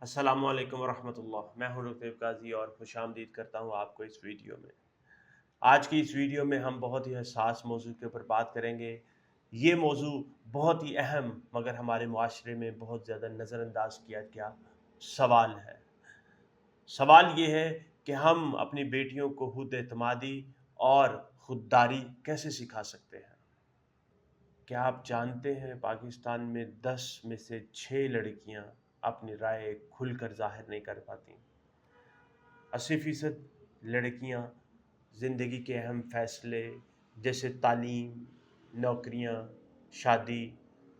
अस्सलामु अलैकुम वरहमतुल्लाह। मैं हूं रकीब काजी और खुश आमदीद करता हूं आपको इस वीडियो में। आज की इस वीडियो में हम बहुत ही हसास मौजू के ऊपर बात करेंगे। ये मौजू बहुत ही अहम मगर हमारे मुआशरे में बहुत ज़्यादा नज़रअंदाज किया गया सवाल है। सवाल ये है कि हम अपनी बेटियों को खुद एतमादी और खुददारी कैसे सिखा सकते हैं। क्या आप जानते हैं पाकिस्तान में 10 में से 6 लड़कियां अपनी राय खुलकर जाहिर नहीं कर पाती। 80% लड़कियां ज़िंदगी के अहम फैसले जैसे तालीम, नौकरियां, शादी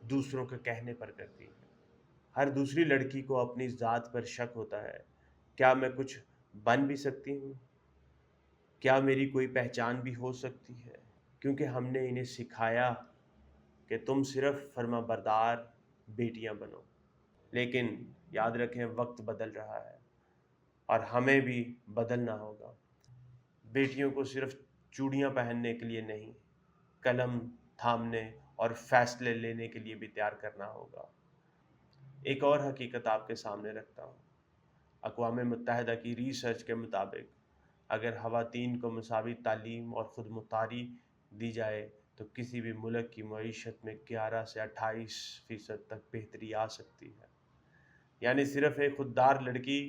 दूसरों के कहने पर करती हैं। हर दूसरी लड़की को अपनी ज़ात पर शक होता है। क्या मैं कुछ बन भी सकती हूँ? क्या मेरी कोई पहचान भी हो सकती है? क्योंकि हमने इन्हें सिखाया कि तुम सिर्फ फर्माबरदार बेटियां बनो। लेकिन याद रखें, वक्त बदल रहा है और हमें भी बदलना होगा। बेटियों को सिर्फ चूड़ियां पहनने के लिए नहीं, कलम थामने और फैसले लेने के लिए भी तैयार करना होगा। एक और हकीकत आपके सामने रखता हूँ। अक़वाम मुत्तहिदा की रिसर्च के मुताबिक अगर ख़वातीन को मुसावी तालीम और ख़ुद मुख्तारी दी जाए तो किसी भी मुल्क की मईशत में 11 से 28% तक बेहतरी आ सकती है। यानी सिर्फ एक खुददार लड़की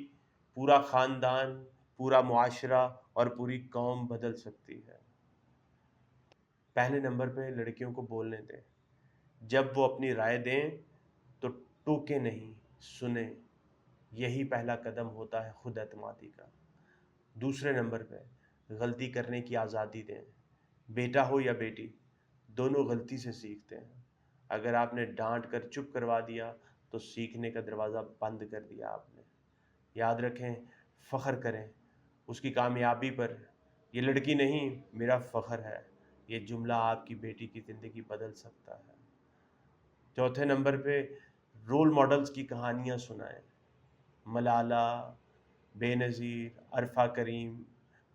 पूरा ख़ानदान, पूरा मुआशरा और पूरी कौम बदल सकती है। पहले नंबर पे लड़कियों को बोलने दें। जब वो अपनी राय दें तो टोके नहीं, सुने। यही पहला कदम होता है खुद एतमादी का। दूसरे नंबर पे गलती करने की आज़ादी दें। बेटा हो या बेटी, दोनों गलती से सीखते हैं। अगर आपने डांट कर चुप करवा दिया तो सीखने का दरवाज़ा बंद कर दिया आपने। याद रखें, फ़ख्र करें उसकी कामयाबी पर। ये लड़की नहीं, मेरा फ़ख्र है। ये जुमला आपकी बेटी की ज़िंदगी बदल सकता है। चौथे नंबर पे रोल मॉडल्स की कहानियाँ सुनाएं। मलाला, बेनज़ीर, अरफा करीम।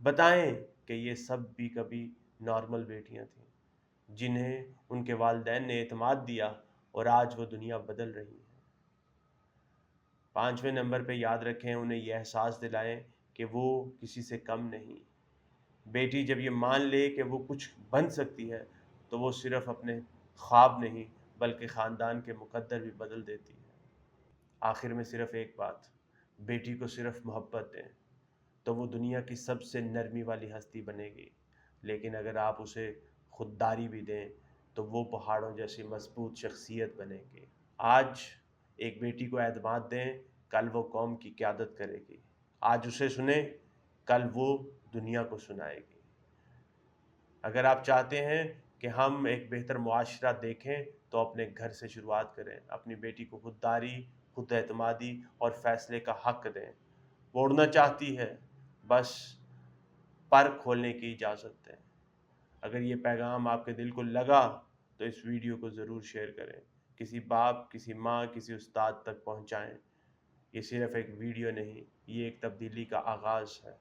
बताएं कि ये सब भी कभी नॉर्मल बेटियां थीं जिन्हें उनके वालिदैन ने एतमाद दिया और आज वो दुनिया बदल रही हैं। पाँचवें नंबर पे याद रखें, उन्हें यह एहसास दिलाएं कि वो किसी से कम नहीं। बेटी जब ये मान ले कि वो कुछ बन सकती है तो वो सिर्फ अपने ख्वाब नहीं बल्कि ख़ानदान के मुकद्दर भी बदल देती है। आखिर में सिर्फ एक बात, बेटी को सिर्फ मोहब्बत दें तो वो दुनिया की सबसे नरमी वाली हस्ती बनेगी। लेकिन अगर आप उसे खुददारी भी दें तो वो पहाड़ों जैसी मजबूत शख्सियत बनेगी। आज एक बेटी को एतमाद दें, कल वो कौम की क़यादत करेगी। आज उसे सुने, कल वो दुनिया को सुनाएगी। अगर आप चाहते हैं कि हम एक बेहतर मुआशरा देखें तो अपने घर से शुरुआत करें। अपनी बेटी को खुददारी, खुद एतमादी और फ़ैसले का हक़ दें। वो उड़ना चाहती है, बस पर खोलने की इजाज़त दें। अगर ये पैगाम आपके दिल को लगा तो इस वीडियो को ज़रूर शेयर करें। किसी बाप, किसी माँ, किसी उस्ताद तक पहुँचाएँ। ये सिर्फ़ एक वीडियो नहीं, ये एक तब्दीली का आगाज़ है।